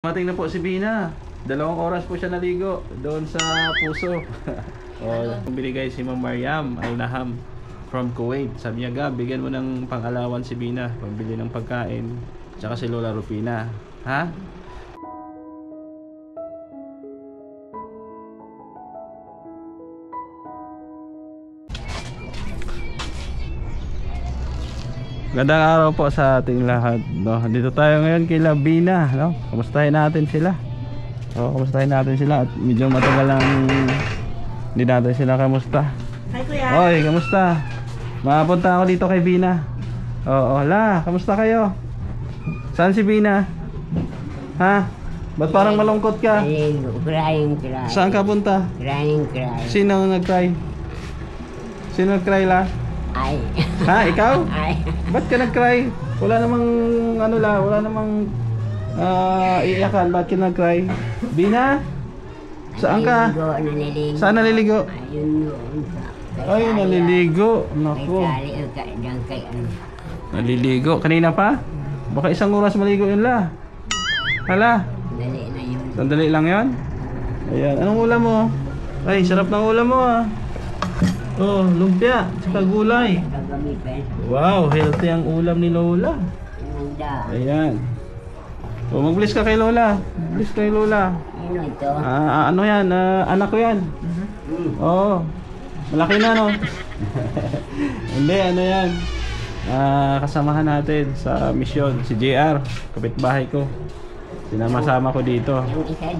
Mating na po si Bina. 2 oras po siya naligo doon sa puso. Binigay si Ma'am Mariam Al-Naham from Kuwait. Sabi niya, Gab, bigyan mo ng pang-alawan si Bina, pambili ng pagkain, tsaka si Lola Rufina. Ha? Gandang araw po sa ating lahat, no? Dito tayo ngayon kay Bina, no? Kamustahin natin sila. Kamustahin natin sila at medyo matagal lang hindi natin sila kamusta. Hi kuya. Oy, kamusta? Mapunta ako dito kay Bina. La, kamusta kayo? Saan si Bina? Ha? Ba't parang malungkot ka? Crying. Saan ka punta? Crying. Sino nag-cry? Sino nag-cry la? Ay. Ha, ikaw? Ay. Ba't ka nag-cry? Wala namang wala namang iiyakan. Ba't ka nag-cry? Bina? Saan ka? Naliligo. Saan naliligo? Ayun doon sa... Ay, naliligo. Naku. Naliligo. Kanina pa? Baka 1 oras maligo yun la. Hala. Dali na yun. Sandali lang yun. Ayan. Anong ulam mo? Ay, sarap ng ulam mo ah. Oh, lumpia. Tsaka gulay. Gagamitin. Wow, healthy ang ulam ni Lola. Nanda. Ayan. So, mag-bless ka kay Lola. Bless kay Lola. Ano ito? Ano yan? Anak ko yan. Oo. Malaki na, no? Hindi, ano yan? Kasamahan natin sa misyon. Si JR, kapitbahay ko. Sinama-sama ko dito. Yung isa,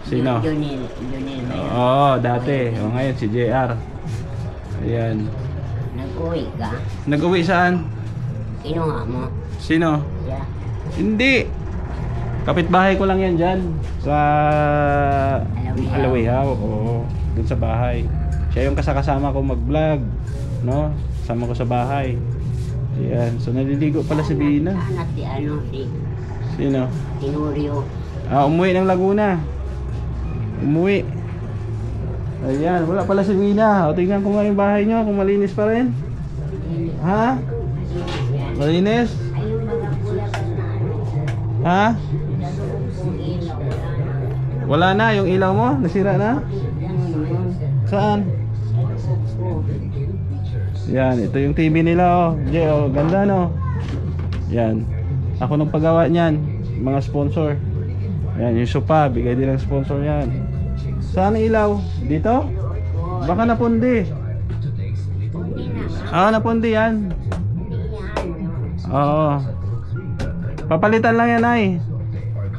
Sino? Junil. Oo, dati. O, ngayon, si JR. Ayan. Nag-uwi ka? Nag-uwi saan? Kinuha mo? Sino? Yeah. Hindi. Kapitbahay ko lang yan dyan. Sa Alawihaw. Oo. Dun sa bahay. Siya yung kasama ko mag-vlog. No? Kasama ko sa bahay. Ayan. So naliligo pala si Bina. Anak si Sino? Tinurio. Umuwi ng Laguna. Umuwi. Ayan. Wala pala si Bina. O tingnan ko nga yung bahay nyo. Kung malinis pa rin. Ha? Malinis? Ayun mga bulakan na ano. Ha? Ilaw. Wala na. Yung ilaw mo? Nasira na? Saan? Yan, ito yung TV nila oh. Jay, oh, ganda no. Yan. Ako nang paggawa niyan, mga sponsor. Yan, yung sopa, bigay din ng sponsor yan. Saan ang ilaw? Dito? Baka napundi. Napundi yan. Oo. Papalitan lang yan ay.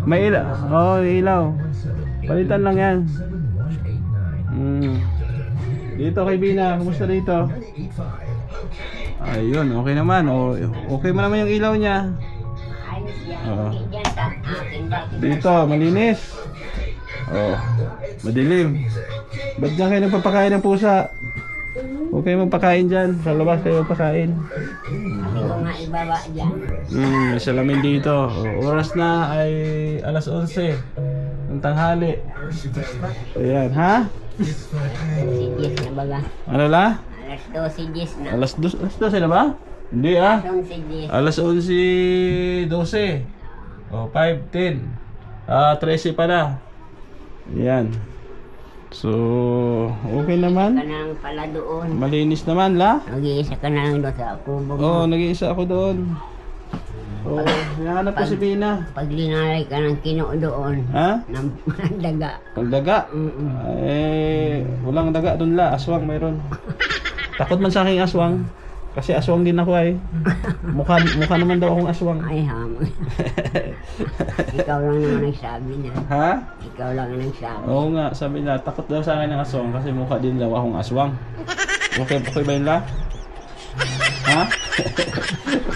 May ilaw. Ilaw. Palitan lang yan. Dito kay Bina, kumusta dito? Ayun, okay naman. Okay mo naman yung ilaw niya. Dito, malinis. Madilim. Ba't dyan kayo nagpapakain ng pusa? Huwag kayo magpakain dyan. Sa labas kayo magpakain. Hindi ko nga ibaba dyan. May salamin dito. Oras na ay alas 11 ng tanghali. Ayan, ha? Si Jess na baga. Ano la? Alas 12 Jess na. Alas 12 na ba? Hindi ah. Alas 11 Jess. Alas 11, 12. 5, 10. 13 pa na. Yan. So, okay naman. Ka na lang pala doon. Malinis naman la. Nag-iisa ka na lang doon sa kubo mo. Nag-iisa ako doon. Hinahanap ko si Bina. Pag linalay ka ng kino doon. Ha? Ng daga. Pagdaga. Walang daga doon la. Aswang mayroon. Takot man sa aking aswang. Kasi aswang din ako ay. Mukha naman daw akong aswang. Ay hamon. Ikaw lang naman nagsabi niya. Ha? Ikaw lang ang nagsabi. Oo nga, sabi nila, takot daw sa akin ng aswang kasi mukha din daw akong aswang. Okay ba yun la? Ha?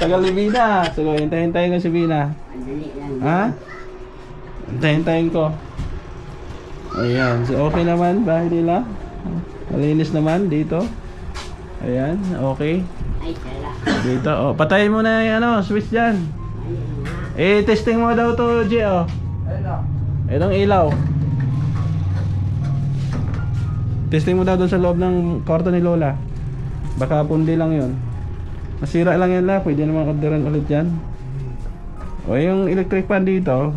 Tagal ni Bina. So, hintayin ko si Bina. Andali lang. Ha? Hintayin ko. Ayan, so okay naman bahay nila. Malinis naman dito. Ayan, okay. Ay sala. Dito, patayin mo na yung switch dyan. Testing mo daw to, G, Itong ilaw. Testing mo daw doon sa loob ng kwarto ni Lola. Baka pundi lang yun. Masira lang yan la, pwede naman orderan ulit yan. O yung electric fan dito,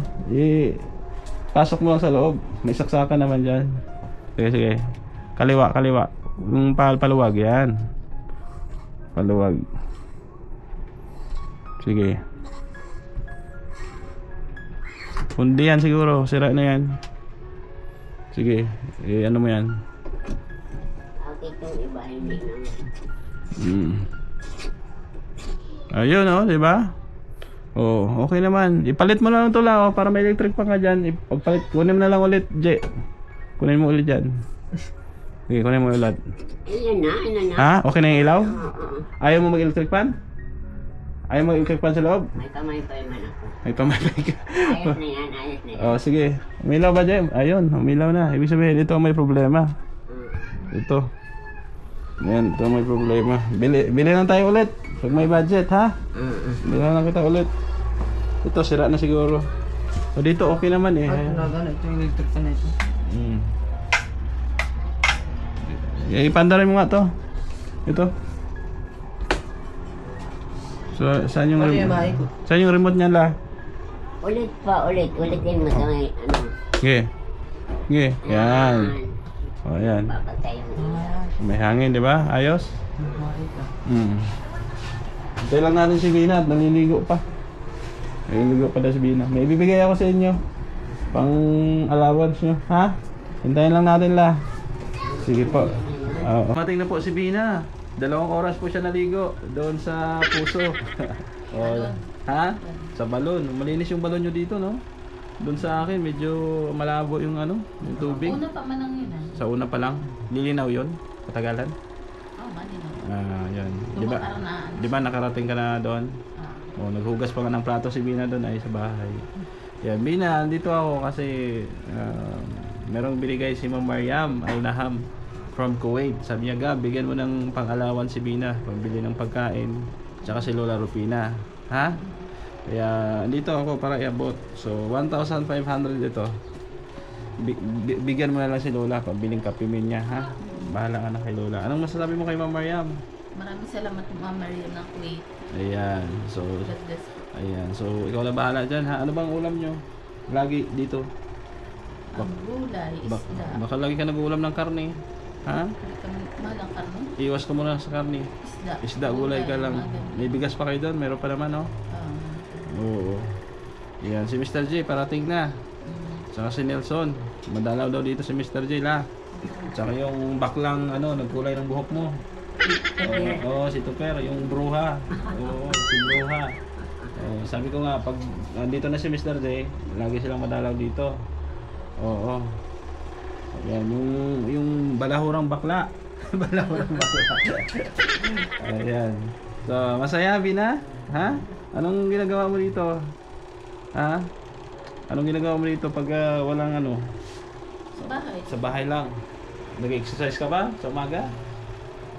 Pasok mo lang sa loob. May saksakan naman dyan. Sige, sige. Kaliwa, kaliwa. Yung paluwag, yan. Paluwag. Sige. Pundi yan siguro. Sira na yan. Sige. Ano mo yan? Okay, itong iba hindi naman. Ayun oh, di ba? Oh, okay naman. Ipalit mo na lang ito lang para may electric pa nga dyan. Ipagpalit. Kunin mo na lang ulit, J. Kunin mo ulit dyan. Okay, kunin mo ulit. Ayan na, ayan na. Ha? Okay na yung ilaw? Oo. Ayaw mo mag-electric pan? Ayaw mo mag-electric pan sa loob? May kamay pa man ako. May pamaypay ka. Ayos na yan, ayos na yan. Oh, sige. Umilaw ba, J? Ayun, umilaw na. Ibig sabihin, ito may problema. Ito. Yan, ito may problema. Bili lang tayo ulit. Pag may budget, ha? Bili lang kita ulit. Ito, sira na siguro. So, dito okay naman eh. Ito yung electric fan na ito. Ipandarin mo nga to. Ito. So, saan yung Pati yung remote? bahay ko. Saan yung remote niyan la? Ulit pa, ulitin mo sa may ano. Sige. Sige, yan. O, yan. Papatay yung May hangin, di ba? Ayos? Bahay ka. Hintay lang natin si Bina at naliligo pa. Naliligo pa daw si Bina. May ibibigay ako sa inyo. Pang allowance nyo. Ha? Hintayin lang natin la. Sige po. Mating na po si Bina. 2 oras po siya naligo. Doon sa puso. Ha? Sa balon. Malinis yung balon nyo dito, no? Doon sa akin, medyo malabo yung ano, yung tubig. Una pa man ang yun ah. Sa una pa lang. Lilinaw yon. Katagalan. Oh, malinaw. Yan. Di ba? Di ba nakarating ka na doon? Oh, naghugas pa nga ng plato si Bina doon ay sa bahay. Yan, Bina, andito ako kasi merong binigay si Ma'am Mariam Al-Naham from Kuwait. Sabi niya, Gab, bigyan mo ng pang-alawan si Bina, pambili ng pagkain, tsaka si Lola Rupina. Ha? Kaya, andito ako para iabot. So, 1,500 ito. Bigyan mo na lang si Lola, pambiling kapimin niya, ha? Bahala ka na kay Lola. Anong masasabi mo kay Ma'am Mariam? Maraming salamat Ma'am Maria ng Kuwait. Ayan, so God bless. ayan, so ikaw na bahala dyan ha. Ano bang ulam nyo? Lagi dito. Ang gulay, isda. Baka lagi ka nag-uulam ng karne. Ha? Hindi kami mahal ang karne. Iwas ka muna sa karne. Isda. Isda, gulay ka lang. mga ganun. May bigas pa kayo doon? Meron pa naman, no? Oo. Ayan, si Mr. J parating na. Tsaka si Nelson. Madalaw daw dito si Mr. J la. Tsaka yung baklang ano, nagkulay ng buhok mo. Oo, si Tuper, yung bruha. Oo, si bruha. Sabi ko nga, pag nandito na si Mr. J, lagi silang madalaw dito. Oo. Ayan, yung balahurang bakla. Balahurang bakla. Ayan. So, masaya, Bina? Ha? Anong ginagawa mo dito? Ha? Anong ginagawa mo dito pag walang ano? Sa bahay. Sa bahay lang. Nag-exercise ka ba sa umaga?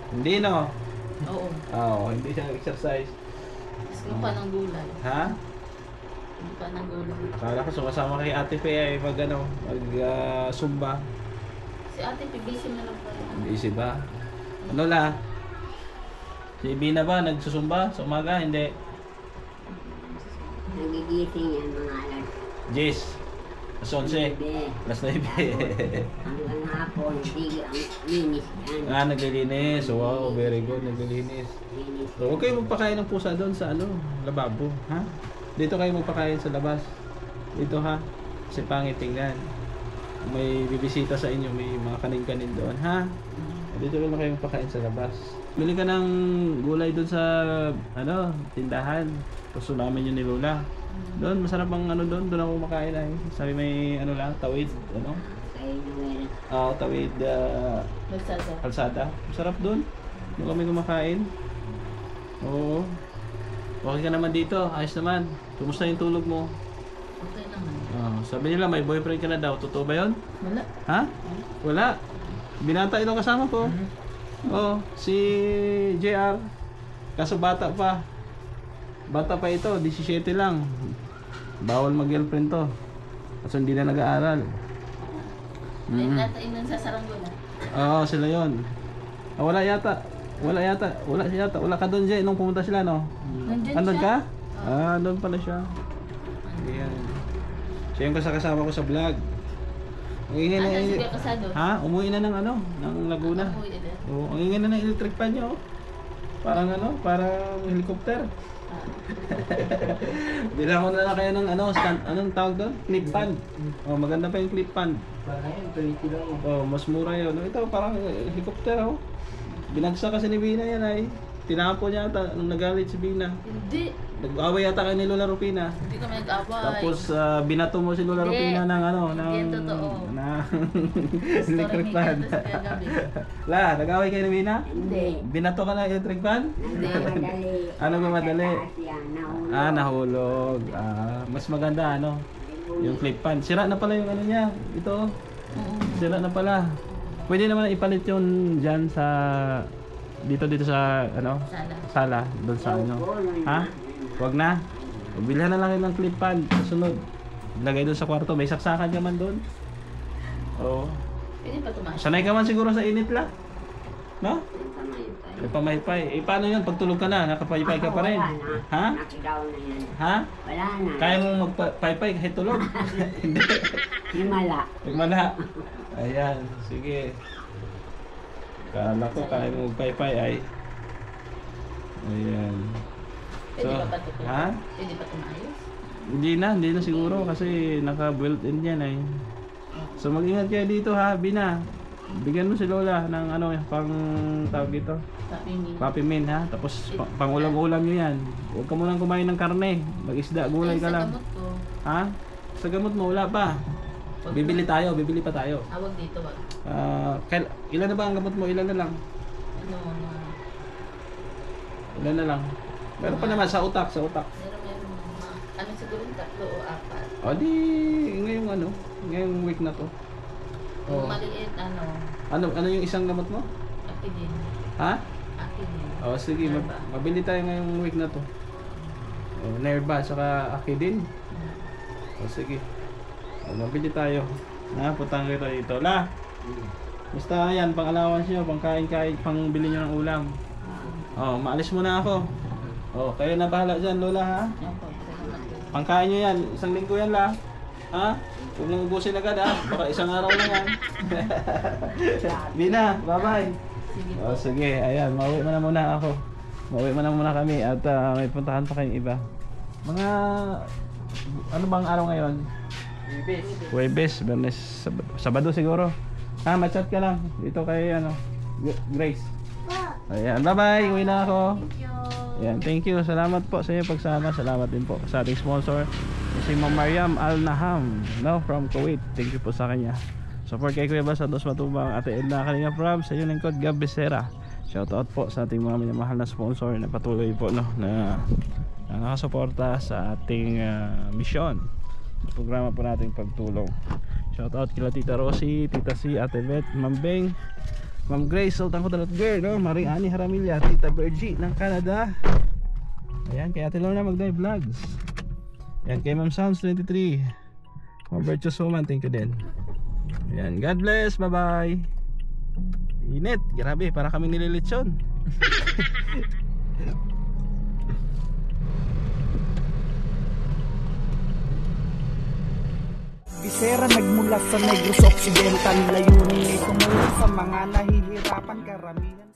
Hindi, no? Oo. Oo, hindi siya nag-exercise. Gusto pa ng gulay. Ha? Gusto pa ng gulay. Akala ko sumasama kay Ate Fe ay mag ano, Zumba. Si ate, pibisi na lang pala. Busy ba? Ano la? Si Bina ba nagsusumba sa umaga? Hindi. nagigising yan mga alas. Jess. Alas 11. Bebe. Alas 9. Hanggang hapon, sige, ang linis yan. Naglilinis. Wow, very good. Naglilinis. Linis. So, huwag kayo magpakain ng pusa doon sa ano, lababo, ha? Dito kayo magpakain sa labas. Dito ha. Kasi pangit tingnan. May bibisita sa inyo, may mga kanin-kanin doon, ha? Dito lang kayo magpakain sa labas. Bili ka ng gulay doon sa ano, tindahan. Gusto namin yun ni Lola. Doon, masarap ang ano doon. Doon ako makain ay. Sabi may ano lang, tawid, ano? Kaya nung Tawid, Nagsasa. kalsada. Masarap doon. Doon kami kumakain. Oo. Okay ka naman dito. Ayos naman. Kumusta yung tulog mo? Okay naman. Sabi nila may boyfriend ka na daw. Totoo ba yun? Wala. Ha? Wala. Binata itong kasama ko. Oo. Si JR. Kaso bata pa. Bata pa ito. 17 lang. Bawal mag-girlfriend to. Kaso hindi na nag-aaral. May natain nun sa saranggola. Oo, sila yon. Wala yata. Wala yata. Wala siya yata. Wala ka doon, Jay, nung pumunta sila, no? Nandun Andun siya. ka? Doon pala siya. Ayan. Siya yung kasama ko sa vlog. Ang ingay na Ano, sige kasado? Ha? Umuwi na ng ano? Ng Laguna. Umuwi na. Oo, ang ingay na ng electric fan niya, oh. Parang ano? Parang helicopter. Ah. Bilang ko na lang kayo ng ano, stand, anong tawag doon? Clip fan. Oh, maganda pa yung clip fan. Para yun, 20 lang. Oh, mas mura yun. Ito, parang helicopter, oh. Binagsak kasi ni Bina yan ay. Tinapo niya ata nung nagalit si Bina. Hindi. Nag-away yata kayo ni Lola Rupina. Hindi kami nag-away. Tapos binato mo si Lola Hindi. Rupina ng ano, ng Hindi yan totoo. electric fan. La, nag-away kayo ni Bina? Hindi. Binato ka ng electric fan? Hindi. Madali. Ano ba madali? Taas yan, nahulog. Nahulog. Mas maganda ano, yung flip fan. Sira na pala yung ano niya. Ito. Sira na pala. Pwede naman ipalit yun dyan sa dito sa ano, sala doon sa ano. Ha? Wag na. Bilhan na lang yun ng clip fan. Susunod. Lagay doon sa kwarto. May saksakan ka man doon. Oo. Pwede pa tumaas. Sanay ka man siguro sa init la. No? May pamaypay. Paano yun? Pag tulog ka na, nakapaypay ka pa rin. Wala na. Ha? Nakidaw na yan. Ha? Wala na. Kaya mo magpaypay kahit tulog? Hindi. Himala. Nagmala. Ayan. Sige. Kala ko kaya mo magpaypay ay. Ayan. Pwede pa ba ito? Ha? Pwede pa tumayos? Hindi na siguro kasi naka-built-in yan ay. So mag-ingat kayo dito ha, Bina. Bigyan mo si Lola ng ano, pang tawag dito. Papi Min ha. Tapos pang ulam-ulam nyo yan. Huwag ka munang kumain ng karne. Mag-isda, gulay ka lang. Sa gamot ko. Ha? Sa gamot mo, wala pa. Bibili pa tayo. Awag dito wag. Ilan na ba ang gamot mo? Ilan na lang? Ano na. Ilan na lang? Meron pa naman sa utak. Meron. Ano siguro 3 o 4. O di, ngayong week na to. Yung Oh. maliit Ano yung isang gamot mo? Akidin. Ha? Akidin. O sige, Nerva. mabili tayo ngayong week na to. Nerva, saka Akidin. O sige. Mabili tayo. Putang kita dito. La! Basta yan, pang allowance nyo, pang kain-kain, pang bili nyo ng ulam. Maalis muna ako. Kayo na bahala dyan, Lola ha? Opo, salamat po. Pangkain nyo yan, 1 linggo yan la. Ha? Huwag nang ubusin agad ha. Baka 1 araw na yan. Bina, bye-bye. Sige po. Sige, ayan, mauwi mo na muna ako. Mauwi mo na muna kami at may puntahan pa kayong iba. Mga, ano bang araw ngayon? Huwebes, Bernes, Sabado siguro. Ma-chat ka lang dito kay Grace. Ayan, bye-bye. Uwi na ako. Thank you. Ayan, thank you. Salamat po sa inyong pagsama. Salamat din po sa ating sponsor, si Ma'am Mariam Al-Naham, from Kuwait. Thank you po sa kanya. Support kay Kuya Bas Santos Matubang, Ate Edna Kalinga Prab, sa inyong lingkod Gab Becerra. Shoutout po sa ating mga minamahal na sponsor na patuloy po na nakasuporta sa ating misyon. Programa po nating pagtulong. Shoutout kila Tita Rosie, Tita C, Ate Beth, Ma'am Beng, Ma'am Grace, Sultan Kudalat Girl, Maring Ani Haramilya, Tita Bergie ng Canada. Ayan, kay Ate Lorna Magday Vlogs. Ayan, kay Ma'am Sounds 23, Ma'am Virtuous Woman, thank you din. Ayan, God bless, bye bye. Init, grabe, para kami nililitsyon. Isera nagmula sa Negros Occidental, layunin ay tumulong sa mga nahihirapan karamihan.